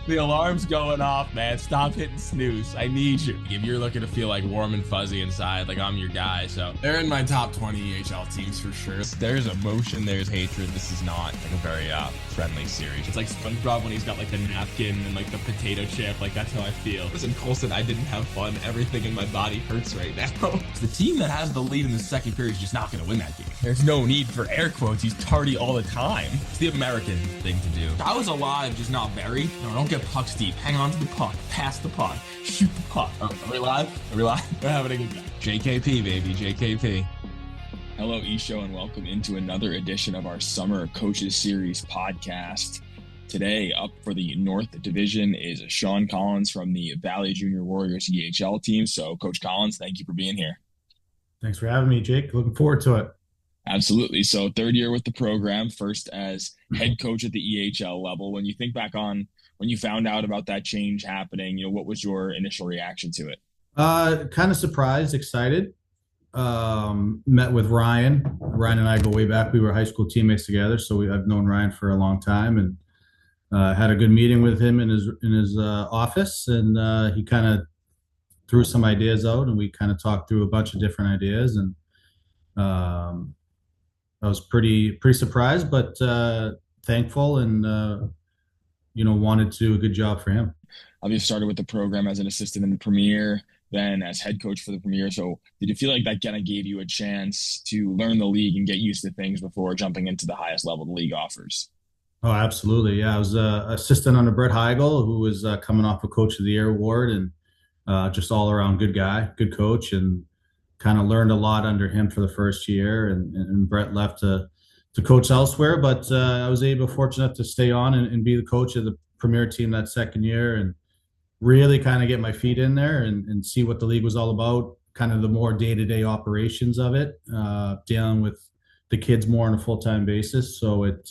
The alarm's going off, man. Stop hitting snooze. I need you. If you're looking to feel like warm and fuzzy inside, like I'm your guy. So they're in my top 20 EHL teams for sure. There's emotion, there's hatred. This is not like a very friendly series. It's like SpongeBob when he's got like the napkin and like the potato chip. Like that's how I feel. Listen, Colson, I didn't have fun. Everything in my body hurts right now. The team that has the lead in the second period is just not going to win that game. There's no need for air quotes. He's tardy all the time. It's the American thing to do. I was alive, just not buried. No, don't get pucks deep. Hang on to the puck. Pass the puck. Shoot the puck. Are we live? Are we live? We're having a good time. JKP, baby. JKP. Hello, E-Show, and welcome into another edition of our Summer Coaches Series podcast. Today, up for the North Division is Sean Collins from the Valley Junior Warriors EHL team. So, Coach Collins, thank you for being here. Thanks for having me, Jake. Looking forward to it. Absolutely. So, third year with the program, first as head coach at the EHL level. When you think back on when you found out about that change happening, what was your initial reaction to it? Kind of surprised, excited. Met with Ryan. Ryan and I go way back. We were high school teammates together, so I've known Ryan for a long time, and had a good meeting with him in his office, and he kind of threw some ideas out, and we kind of talked through a bunch of different ideas, and I was pretty surprised, but thankful, and wanted to do a good job for him. Obviously started with the program as an assistant in the Premier, then as head coach for the Premier. So did you feel like that kind of gave you a chance to learn the league and get used to things before jumping into the highest level the league offers? Oh, absolutely. Yeah, I was assistant under Brett Heigl, who was coming off a Coach of the Year award, and just all around good guy, good coach, and kind of learned a lot under him for the first year. And Brett left to coach elsewhere, but I was fortunate to stay on and be the coach of the Premier team that second year, and really kind of get my feet in there and see what the league was all about, kind of the more day-to-day operations of it, dealing with the kids more on a full-time basis. So it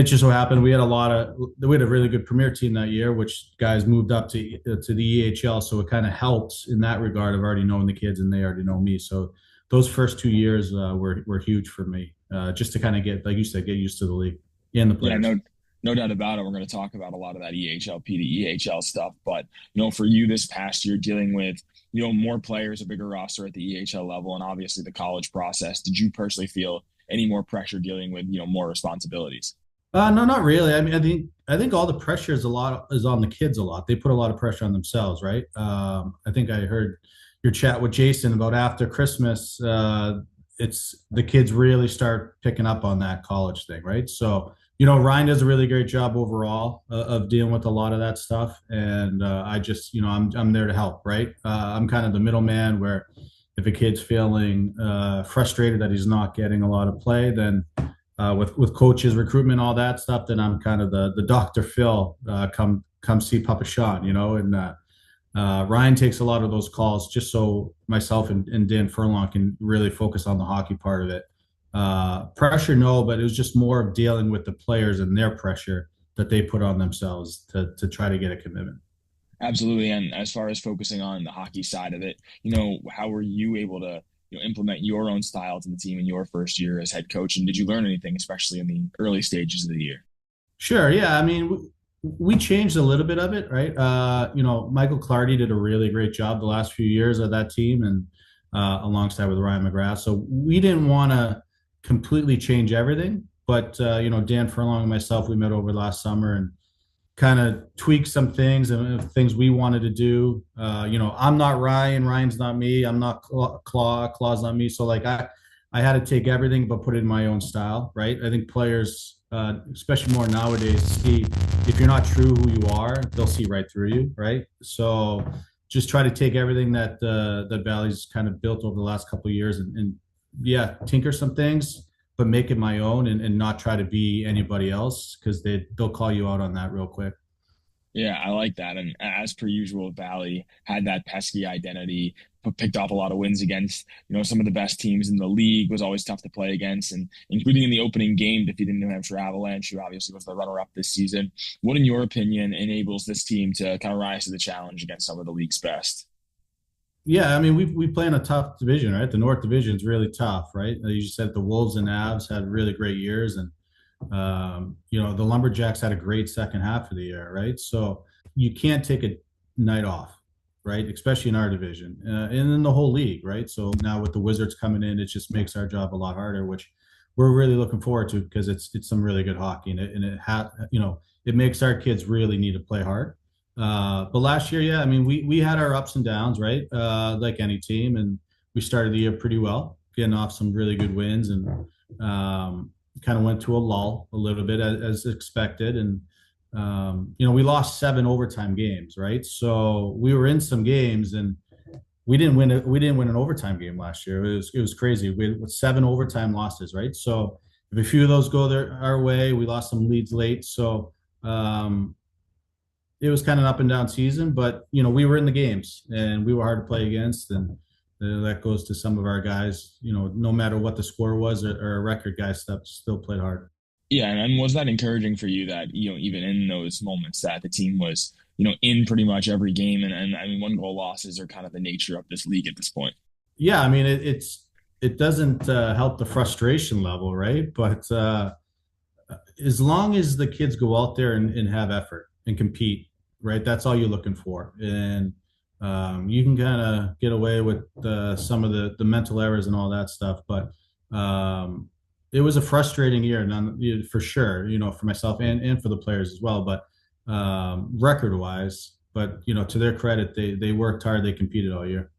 just so happened we had a really good Premier team that year, which guys moved up to the EHL. So it kind of helped in that regard of already knowing the kids and they already know me. So those first 2 years were huge for me, just to kind of get, like you said, get used to the league and the players. Yeah, no doubt about it. We're going to talk about a lot of that EHLP to EHL stuff. But, for you this past year dealing with, more players, a bigger roster at the EHL level, and obviously the college process, did you personally feel any more pressure dealing with, more responsibilities? No, not really. I mean, I think all the pressure is on the kids a lot. They put a lot of pressure on themselves, right? I think I heard your chat with Jason about after Christmas. It's the kids really start picking up on that college thing, right? So, Ryan does a really great job overall of dealing with a lot of that stuff. And I just, I'm there to help, right? I'm kind of the middleman where if a kid's feeling frustrated that he's not getting a lot of play, then with coaches, recruitment, all that stuff, then I'm kind of the Dr. Phil, come see Papa Sean, and Ryan takes a lot of those calls just so myself and Dan Furlong can really focus on the hockey part of it. Pressure, no, but it was just more of dealing with the players and their pressure that they put on themselves to try to get a commitment. Absolutely. And as far as focusing on the hockey side of it, how were you able to implement your own style to the team in your first year as head coach? And did you learn anything, especially in the early stages of the year? Sure. Yeah. I mean, we changed a little bit of it, right? Michael Clardy did a really great job the last few years of that team, and alongside with Ryan McGrath. So we didn't want to completely change everything, but Dan Furlong and myself, we met over last summer and kind of tweaked some things and things we wanted to do. I'm not Ryan, Ryan's not me, I'm not Claw's not me. So like I had to take everything but put it in my own style, right? I think players, especially more nowadays, see if you're not true who you are, they'll see right through you, right? So just try to take everything that Valley's kind of built over the last couple of years and tinker some things, but make it my own and not try to be anybody else, because they'll call you out on that real quick. Yeah, I like that. And as per usual, Valley had that pesky identity, picked off a lot of wins against, some of the best teams in the league, was always tough to play against, and including in the opening game, defeating New Hampshire Avalanche, who obviously was the runner-up this season. What, in your opinion, enables this team to kind of rise to the challenge against some of the league's best? Yeah, I mean, we play in a tough division, right? The North Division is really tough, right? You just said the Wolves and Avs had really great years, and The Lumberjacks had a great second half of the year, right? So you can't take a night off, right? Especially in our division and in the whole league, right? So now with the Wizards coming in, it just makes our job a lot harder, which we're really looking forward to because it's some really good hockey and it makes our kids really need to play hard. But last year, yeah, I mean, we had our ups and downs, right? Like any team, and we started the year pretty well, getting off some really good wins, and kind of went to a lull a little bit as expected, and we lost 7 overtime games, right? So we were in some games, and we didn't win it. We didn't win an overtime game last year. It was crazy. We had 7 overtime losses, right? So if a few of those go our way, we lost some leads late. So it was kind of an up and down season, but we were in the games and we were hard to play against, and that goes to some of our guys. No matter what the score was or a record, guys still played hard. Yeah, and was that encouraging for you that, even in those moments that the team was, in pretty much every game, and I mean, 1-goal losses are kind of the nature of this league at this point. Yeah, I mean it doesn't help the frustration level, right? But as long as the kids go out there and have effort and compete, right? That's all you're looking for, and you can kind of get away with some of the mental errors and all that stuff. But it was a frustrating year, for sure. For myself and for the players as well. But record wise, but to their credit, they worked hard. They competed all year.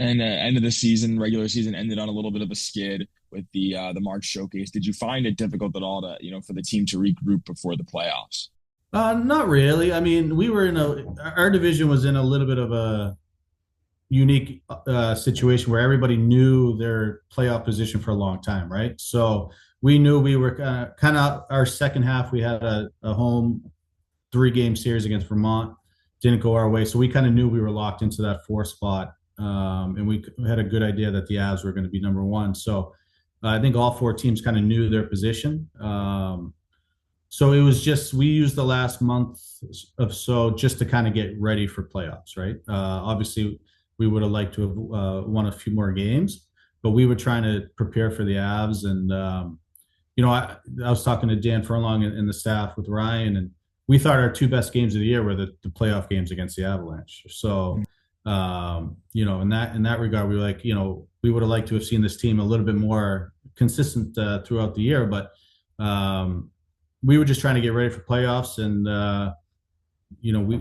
And end of the season, regular season ended on a little bit of a skid with the March showcase. Did you find it difficult at all to, for the team to regroup before the playoffs? Not really. I mean, our division was in a little bit of a unique situation where everybody knew their playoff position for a long time, right? So we knew we were kind of our second half. We had a home 3-game series against Vermont, didn't go our way, so we kind of knew we were locked into that 4 spot, and we had a good idea that the Avs were going to be number 1. So I think all 4 teams kind of knew their position. So it was just we used the last month of so just to kind of get ready for playoffs, right? Obviously, we would have liked to have won a few more games, but we were trying to prepare for the Avs. And I was talking to Dan Furlong and the staff with Ryan, and we thought our 2 best games of the year were the playoff games against the Avalanche. So in that regard, we were like, we would have liked to have seen this team a little bit more consistent throughout the year, but we were just trying to get ready for playoffs, and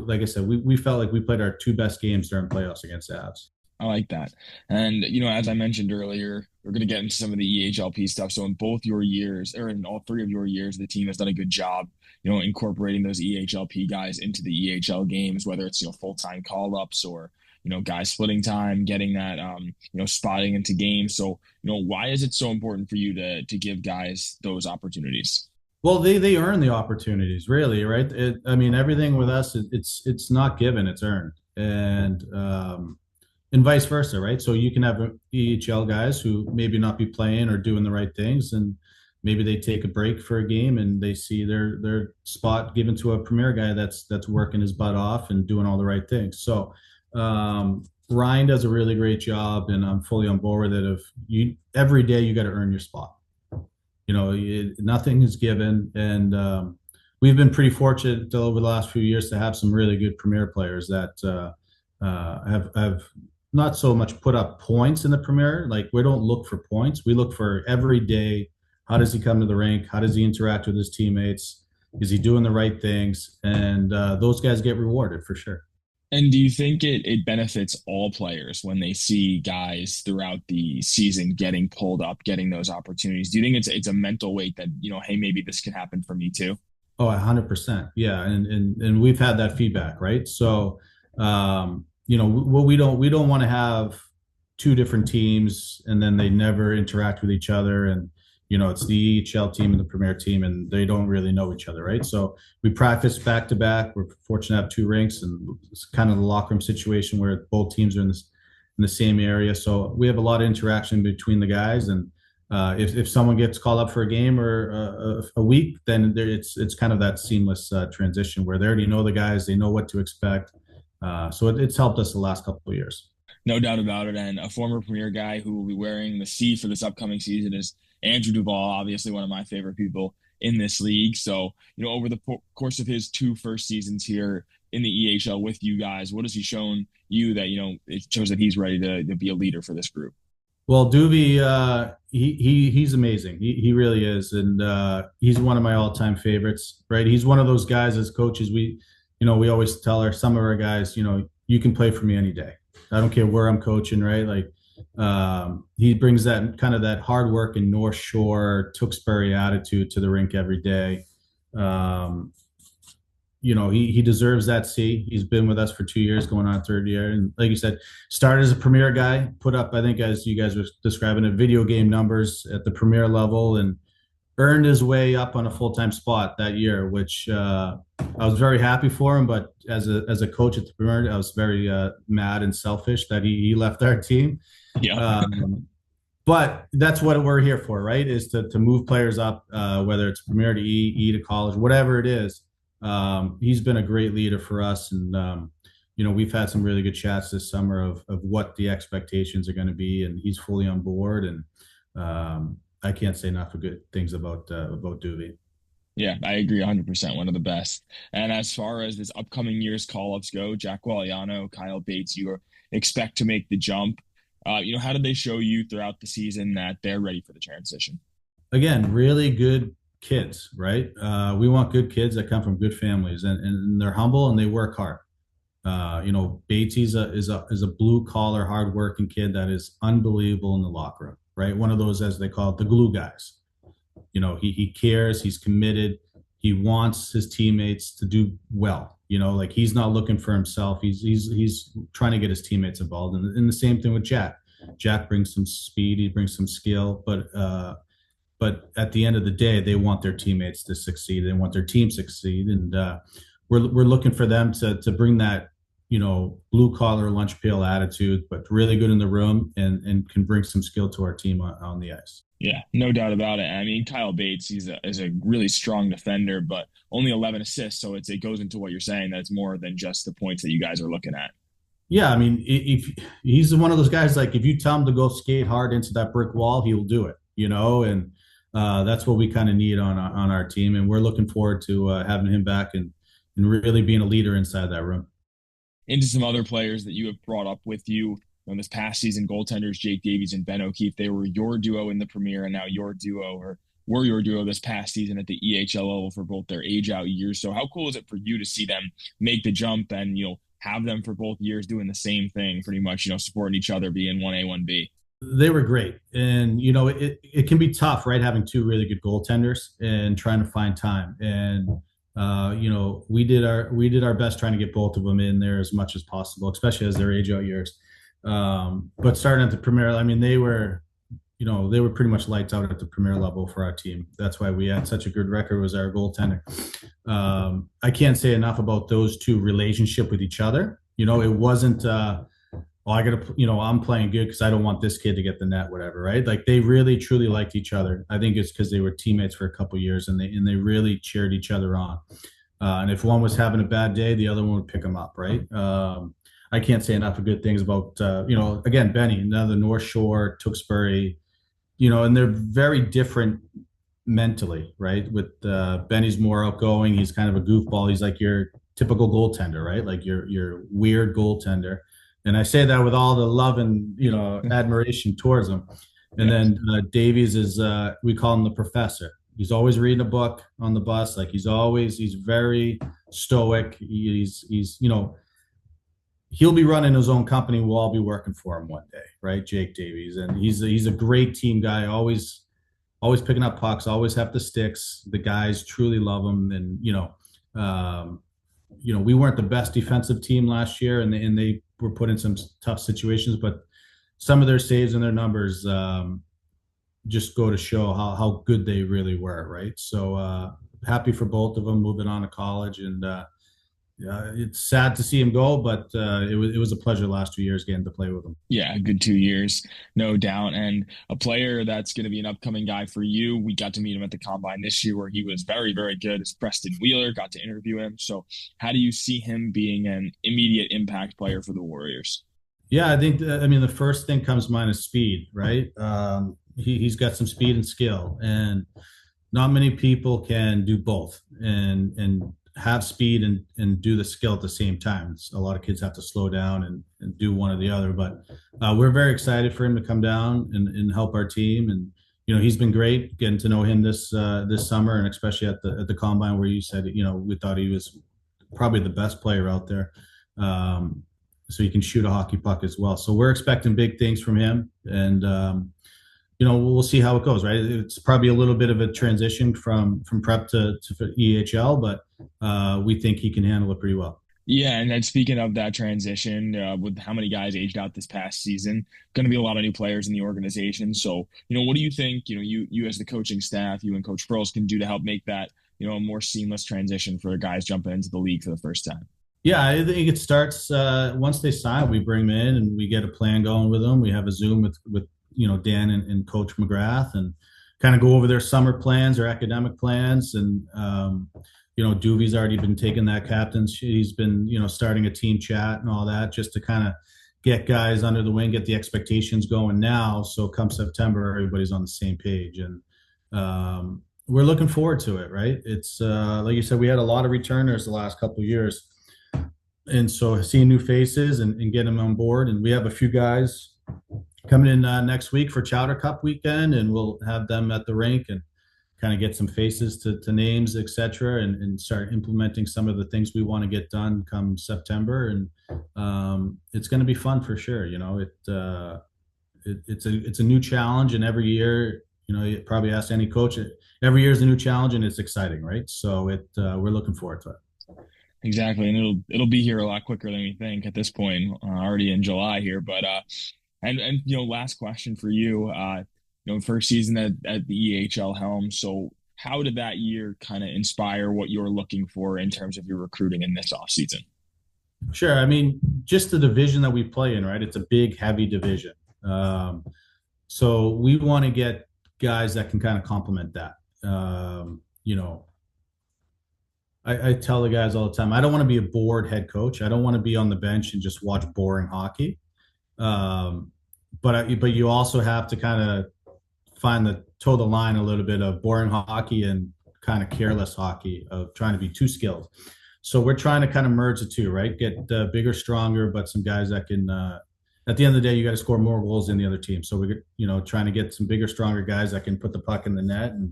like I said, we felt like we played our 2 best games during playoffs against the Avs. I like that. And, as I mentioned earlier, we're going to get into some of the EHLP stuff. So in both your years, or in all 3 of your years, the team has done a good job, incorporating those EHLP guys into the EHL games, whether it's, full-time call-ups or, guys splitting time, getting that, spotting into games. So, why is it so important for you to give guys those opportunities? Well, they earn the opportunities, really, right? I mean, everything with us, it's not given, it's earned, and vice versa, right? So you can have EHL guys who maybe not be playing or doing the right things, and maybe they take a break for a game and they see their spot given to a premier guy that's working his butt off and doing all the right things. So Ryan does a really great job, and I'm fully on board with it. Every day you got to earn your spot. Nothing is given, and we've been pretty fortunate over the last few years to have some really good premier players that have not so much put up points in the premier. Like, we don't look for points. We look for every day. How does he come to the rink? How does he interact with his teammates? Is he doing the right things? And those guys get rewarded for sure. And do you think it benefits all players when they see guys throughout the season getting pulled up, getting those opportunities? Do you think it's a mental weight that, hey, maybe this can happen for me too? Oh, 100%. Yeah. And we've had that feedback, right? So, we don't want to have 2 different teams and then they never interact with each other. And, it's the EHL team and the premier team, and they don't really know each other, right? So we practice back to back. We're fortunate to have 2 rinks, and it's kind of the locker room situation where both teams are in the same area. So we have a lot of interaction between the guys. And if someone gets called up for a game or a week, then it's kind of that seamless transition where they already know the guys, they know what to expect. So it's helped us the last couple of years. No doubt about it. And a former premier guy who will be wearing the C for this upcoming season is Andrew Duval, obviously one of my favorite people in this league. So, over the course of his two first seasons here in the EHL with you guys, what has he shown you that, it shows that he's ready to be a leader for this group? Well, Doobie, he's amazing. He really is, and he's one of my all-time favorites. Right? He's one of those guys as coaches. We always tell some of our guys, you can play for me any day. I don't care where I'm coaching. Right? Like he brings that kind of that hard work and North Shore Tewksbury attitude to the rink every day. He deserves that C. He's been with us for 2 years, going on third year. And like you said, started as a premier guy, put up, I think, as you guys were describing it, video game numbers at the premier level, and earned his way up on a full-time spot that year, which I was very happy for him. But as a coach at the premier, I was very mad and selfish that he left our team. Yeah. But that's what we're here for, right? Is to move players up, whether it's premier to E to college, whatever it is. He's been a great leader for us, and we've had some really good chats this summer of what the expectations are going to be, and he's fully on board. And I can't say enough of good things about Doobie. Yeah, I agree 100%. One of the best. And as far as this upcoming year's call-ups go, Jack Gualiano, Kyle Bates, you expect to make the jump. How did they show you throughout the season that they're ready for the transition? Again, really good kids, right? We want good kids that come from good families, and they're humble and they work hard. Batesy is a blue collar, hardworking kid that is unbelievable in the locker room, right? One of those, as they call it, the glue guys. He cares, he's committed, he wants his teammates to do well. Like he's not looking for himself. He's trying to get his teammates involved. And the same thing with Jack. Jack brings some speed, he brings some skill, but at the end of the day, they want their teammates to succeed. They want their team to succeed, and we're looking for them to bring that blue collar lunch pail attitude, but really good in the room and can bring some skill to our team on the ice. Yeah, no doubt about it. I mean, Kyle Bates, is a really strong defender, but only 11 assists, so it goes into what you're saying, that it's more than just the points that you guys are looking at. Yeah, I mean, if he's one of those guys, like if you tell him to go skate hard into that brick wall, he will do it. And that's what we kind of need on our team, and we're looking forward to having him back and really being a leader inside that room. Into some other players that you have brought up with you in this past season, goaltenders Jake Davies and Ben O'Keefe. They were your duo in the Premier, and now were your duo this past season at the EHL level for both their age-out years. So how cool is it for you to see them make the jump and have them for both years doing the same thing, pretty much supporting each other, being 1A, 1B? They were great. And, it can be tough, right? Having two really good goaltenders and trying to find time. And, we did our best trying to get both of them in there as much as possible, especially as their age out years. But starting at the Premier, I mean, they were pretty much lights out at the Premier level for our team. That's why we had such a good record, was our goaltender. I can't say enough about those two relationship with each other. It wasn't, I'm playing good because I don't want this kid to get the net, whatever, right? Like they really truly liked each other. I think it's because they were teammates for a couple of years, and they really cheered each other on. And if one was having a bad day, the other one would pick them up, right? I can't say enough of good things about again, Benny, another North Shore, Tewksbury, and they're very different mentally, right? With Benny's more outgoing, he's kind of a goofball. He's like your typical goaltender, right? Like your weird goaltender. And I say that with all the love and admiration towards him. And then Davies is we call him the professor. He's always reading a book on the bus. Like he's very stoic. He's he'll be running his own company. We'll all be working for him one day, right? Jake Davies, and he's a great team guy. Always picking up pucks. Always have the sticks. The guys truly love him, and we weren't the best defensive team last year, and they were put in some tough situations, but some of their saves and their numbers just go to show how good they really were, right? So happy for both of them moving on to college, and it's sad to see him go, but it was a pleasure last 2 years getting to play with him. Yeah, a good 2 years, no doubt. And a player that's going to be an upcoming guy for you, we got to meet him at the Combine this year where he was very, very good, is Preston Wheeler. Got to interview him. So how do you see him being an immediate impact player for the Warriors? Yeah, I think, the first thing comes to mind is speed, right? He's got some speed and skill. And, not many people can do both and have speed and do the skill at the same time. A lot of kids have to slow down and do one or the other. But we're very excited for him to come down and help our team. And he's been great getting to know him this summer, and especially at the combine where you said we thought he was probably the best player out there. So he can shoot a hockey puck as well. So we're expecting big things from him, and we'll see how it goes, right? It's probably a little bit of a transition from prep to EHL, but we think he can handle it pretty well. Yeah, and then speaking of that transition, with how many guys aged out this past season, going to be a lot of new players in the organization. So, what do you think, you as the coaching staff, you and Coach Pearls can do to help make that, a more seamless transition for guys jumping into the league for the first time? Yeah, I think it starts once they sign. We bring them in and we get a plan going with them. We have a Zoom with Dan and Coach McGrath, and kind of go over their summer plans, their academic plans, and Doobie's already been taking that captain. He's been starting a team chat and all that, just to kind of get guys under the wing, get the expectations going now. So come September, everybody's on the same page, and we're looking forward to it. Right? It's like you said, we had a lot of returners the last couple of years. And so seeing new faces and getting them on board. And we have a few guys coming in next week for Chowder Cup weekend, and we'll have them at the rink and kind of get some faces to names, etc., and start implementing some of the things we want to get done come September. And it's going to be fun for sure. It's a new challenge, and every year, you probably ask any coach, every year is a new challenge, and it's exciting, right? So we're looking forward to it. Exactly, and it'll be here a lot quicker than we think at this point, already in July here. But and last question for you, first season at the EHL helm. So how did that year kind of inspire what you're looking for in terms of your recruiting in this offseason? Sure. I mean, just the division that we play in, right? It's a big, heavy division. So we want to get guys that can kind of complement that. I tell the guys all the time, I don't want to be a bored head coach. I don't want to be on the bench and just watch boring hockey. But you also have to kind of toe the line a little bit of boring hockey and kind of careless hockey, of trying to be too skilled. So we're trying to kind of merge the two, right? Get bigger, stronger, but some guys that can, at the end of the day, you got to score more goals than the other team. So we're, trying to get some bigger, stronger guys that can put the puck in the net. And,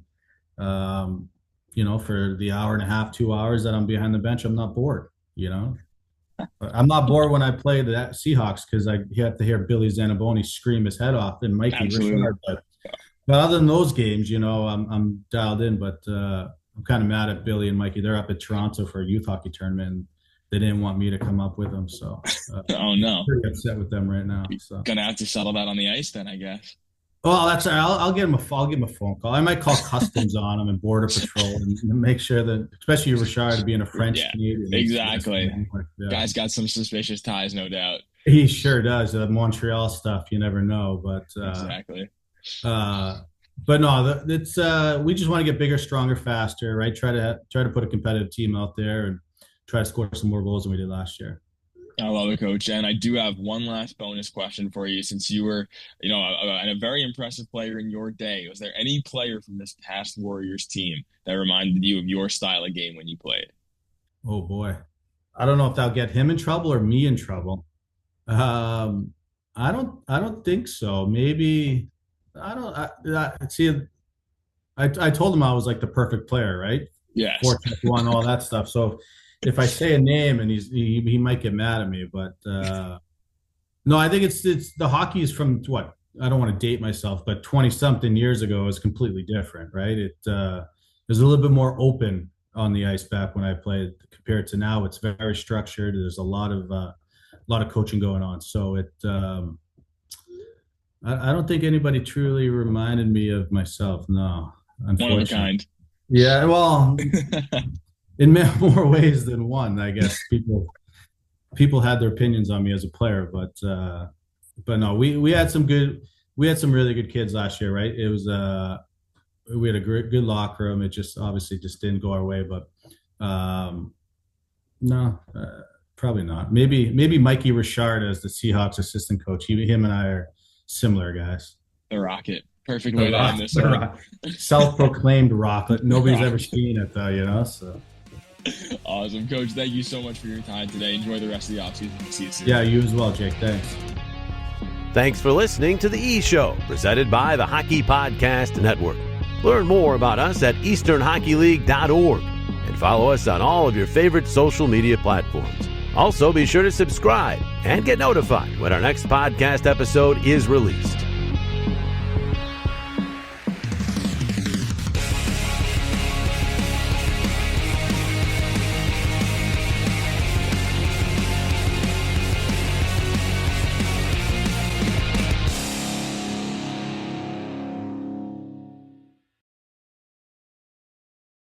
for the hour and a half, 2 hours that I'm behind the bench, I'm not bored, I'm not bored when I play the Seahawks, because you have to hear Billy Zanaboni scream his head off, and Mikey Richard. But other than those games, I'm dialed in. But I'm kind of mad at Billy and Mikey. They're up at Toronto for a youth hockey tournament, and they didn't want me to come up with them. So oh no, I'm pretty upset with them right now. So gonna have to settle that on the ice then, I guess. Well, that's all right. I'll give him a phone call. I might call customs on him and border patrol and make sure that, especially Richard being a French Canadian. Exactly. Yeah. Guy's got some suspicious ties, no doubt. He sure does. The Montreal stuff, you never know. But exactly. But no, it's we just want to get bigger, stronger, faster, right? Try to put a competitive team out there and try to score some more goals than we did last year. I love it, Coach. And I do have one last bonus question for you. Since you were, a very impressive player in your day, was there any player from this past Warriors team that reminded you of your style of game when you played? Oh boy, I don't know if that'll get him in trouble or me in trouble. I don't think so. Maybe I don't. I told him I was like the perfect player, right? Yes. 4-1, all that stuff. So if I say a name and he might get mad at me, but no, I think it's the hockey is from what, I don't want to date myself, but 20 something years ago is completely different, right? It was a little bit more open on the ice back when I played compared to now. It's very structured. There's a lot of coaching going on. So I don't think anybody truly reminded me of myself. No, unfortunately. One of a kind. Yeah, well. In more ways than one, I guess. People had their opinions on me as a player, but no, we had some really good kids last year, right? It was we had a good locker room. It just obviously just didn't go our way, but no, probably not. Maybe Mikey Richard as the Seahawks assistant coach. Him and I are similar guys. The Rocket. Perfect way to end this one. Self-proclaimed rock. Nobody's ever seen it though, so. Awesome, Coach. Thank you so much for your time today. Enjoy the rest of the offseason. See you soon. Yeah, you as well, Jake. Thanks. Thanks for listening to The E Show, presented by the Hockey Podcast Network. Learn more about us at easternhockeyleague.org and follow us on all of your favorite social media platforms. Also, be sure to subscribe and get notified when our next podcast episode is released.